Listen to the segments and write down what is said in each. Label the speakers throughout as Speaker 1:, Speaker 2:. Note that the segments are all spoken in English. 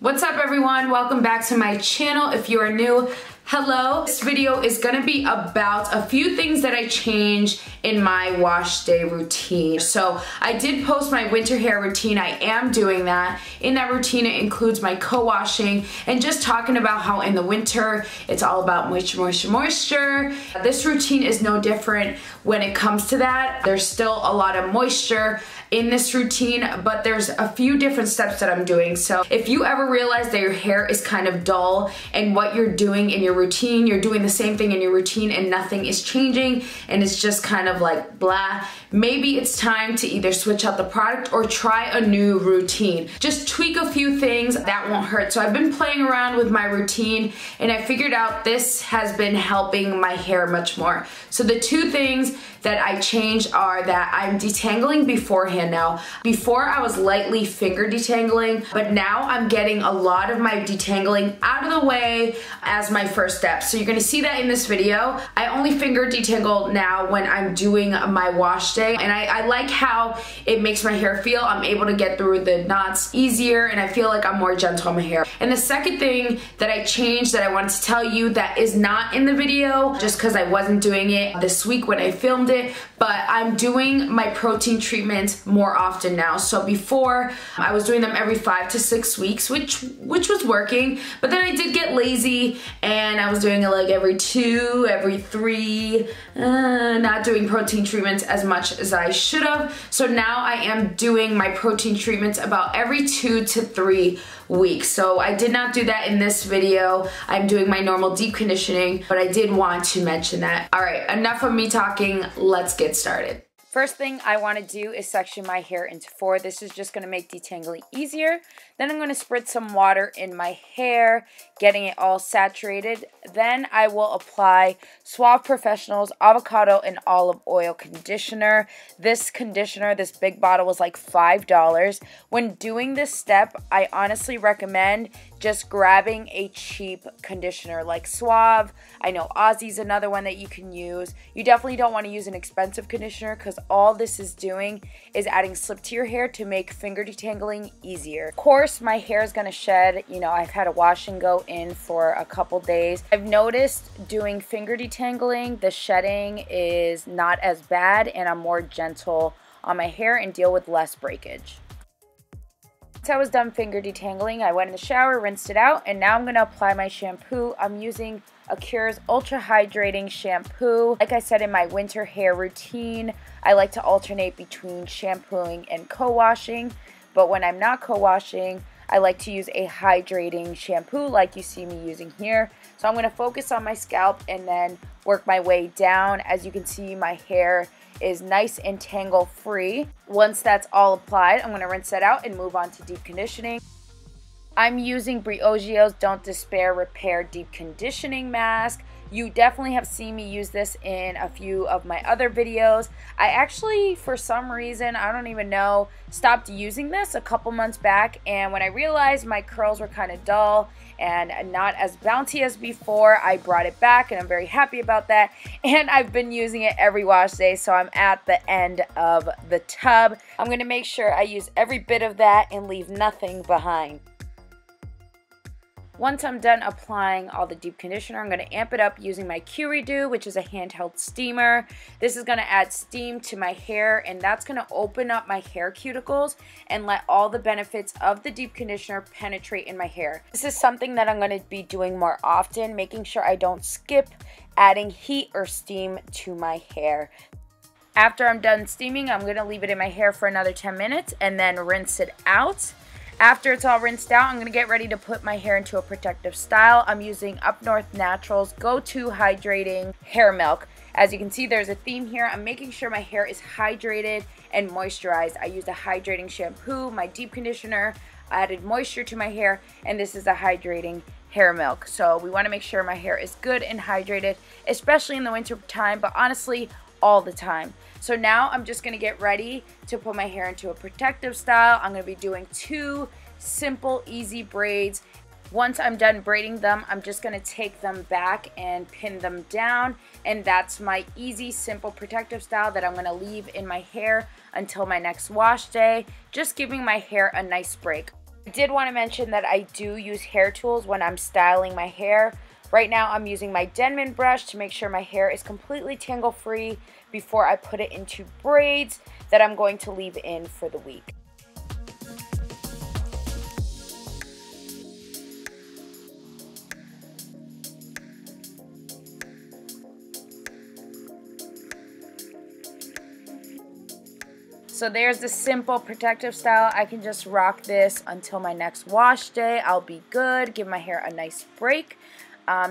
Speaker 1: What's up everyone? Welcome back to my channel. If you are new, hello. This video is gonna be about a few things that I changed in my wash day routine. So I did post my winter hair routine. I am doing that. In that routine, it includes my co-washing and just talking about how in the winter, it's all about moisture, moisture, moisture. This routine is no different when it comes to that. There's still a lot of moisture in this routine, but there's a few different steps that I'm doing. So if you ever realize that your hair is kind of dull and what you're doing in your routine, you're doing the same thing in your routine and nothing is changing and it's just kind of like blah, maybe it's time to either switch out the product or try a new routine. Just tweak a few things, that won't hurt. So I've been playing around with my routine and I figured out this has been helping my hair much more. So the two things that I changed are that I'm detangling beforehand now. Before I was lightly finger detangling, but now I'm getting a lot of my detangling out of the way as my first step. So you're gonna see that in this video. I only finger detangle now when I'm doing my wash day, and I like how it makes my hair feel. I'm able to get through the knots easier and I feel like I'm more gentle on my hair. And the second thing that I changed that I wanted to tell you that is not in the video, just because I wasn't doing it this week when I filmed it, but I'm doing my protein treatments more often now. So before I was doing them every 5 to 6 weeks, which was working, but then I did get lazy and I was doing it like every 2, every 3, not doing protein treatments as much as I should have. So now I am doing my protein treatments about every 2 to 3 weeks. So I did not do that in this video. I'm doing my normal deep conditioning, but I did want to mention that. All right, enough of me talking. Let's get started. First thing I want to do is section my hair into 4. This is just going to make detangling easier. Then I'm going to spritz some water in my hair, getting it all saturated. Then I will apply Suave Professional's Avocado and Olive Oil Conditioner. This conditioner, this big bottle, was like $5. When doing this step, I honestly recommend just grabbing a cheap conditioner like Suave. I know Aussie's another one that you can use. You definitely don't want to use an expensive conditioner because all this is doing is adding slip to your hair to make finger detangling easier. Of course, my hair is going to shed. You know, I've had a wash and go in for a couple days. I've noticed doing finger detangling, the shedding is not as bad and I'm more gentle on my hair and deal with less breakage. Once I was done finger detangling, I went in the shower, rinsed it out, and now I'm going to apply my shampoo. I'm using Acure's Ultra Hydrating Shampoo. Like I said in my winter hair routine, I like to alternate between shampooing and co-washing, but when I'm not co-washing, I like to use a hydrating shampoo like you see me using here. So I'm going to focus on my scalp and then work my way down. As you can see, my hair is nice and tangle free. Once that's all applied, I'm going to rinse that out and move on to deep conditioning. I'm using Briogeo's Don't Despair Repair Deep Conditioning Mask. You definitely have seen me use this in a few of my other videos. I actually, for some reason, I don't even know, stopped using this a couple months back, and when I realized my curls were kind of dull and not as bouncy as before, I brought it back and I'm very happy about that, and I've been using it every wash day, so I'm at the end of the tub. I'm going to make sure I use every bit of that and leave nothing behind. Once I'm done applying all the deep conditioner, I'm going to amp it up using my Qredew, which is a handheld steamer. This is going to add steam to my hair, and that's going to open up my hair cuticles and let all the benefits of the deep conditioner penetrate in my hair. This is something that I'm going to be doing more often, making sure I don't skip adding heat or steam to my hair. After I'm done steaming, I'm going to leave it in my hair for another 10 minutes and then rinse it out. After it's all rinsed out, I'm going to get ready to put my hair into a protective style. I'm using Up North Naturals Go-To Hydrating Hair Milk. As you can see, there's a theme here. I'm making sure my hair is hydrated and moisturized. I used a hydrating shampoo, my deep conditioner, added moisture to my hair, and this is a hydrating hair milk. So we want to make sure my hair is good and hydrated, especially in the winter time, but honestly, all the time. So now I'm just going to get ready to put my hair into a protective style. I'm going to be doing 2 simple, easy braids. Once I'm done braiding them, I'm just going to take them back and pin them down. And that's my easy, simple protective style that I'm going to leave in my hair until my next wash day, just giving my hair a nice break. I did want to mention that I do use hair tools when I'm styling my hair. Right now I'm using my Denman brush to make sure my hair is completely tangle free before I put it into braids that I'm going to leave in for the week. So there's the simple protective style. I can just rock this until my next wash day. I'll be good, give my hair a nice break.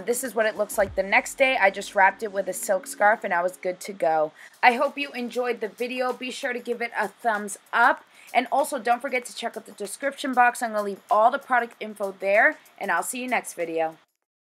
Speaker 1: This is what it looks like the next day. I just wrapped it with a silk scarf and I was good to go. I hope you enjoyed the video. Be sure to give it a thumbs up. And also don't forget to check out the description box. I'm going to leave all the product info there. And I'll see you next video.